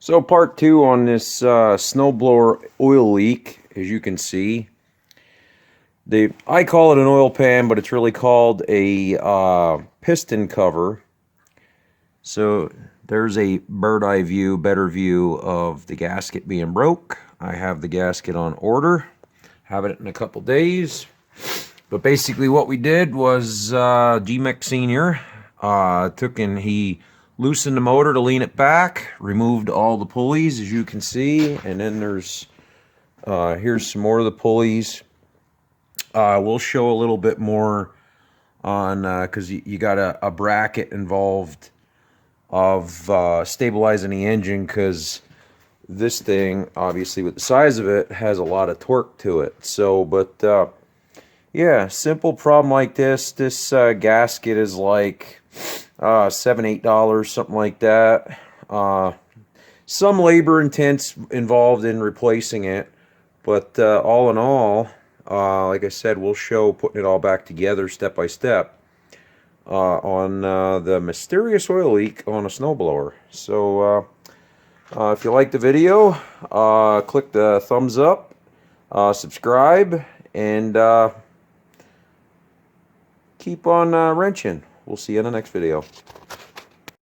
So part two on this snowblower oil leak. As you can see, I call it an oil pan, but it's really called a piston cover. So there's a bird eye view, better view of the gasket being broke. I have the gasket on order, having it in a couple days. But basically what we did was G-Mech Senior he loosened the motor to lean it back, removed all the pulleys, as you can see, and then there's here's some more of the pulleys. We'll show a little bit more on because you got a bracket involved of stabilizing the engine, because this thing, obviously with the size of it, has a lot of torque to it. So, but yeah, simple problem like this. This gasket is like $7-8, something like that. Some labor intense involved in replacing it, but all in all, like I said, we'll show putting it all back together step by step on the mysterious oil leak on a snowblower. So if you like the video, click the thumbs up, subscribe, and keep on wrenching. We'll see you in the next video.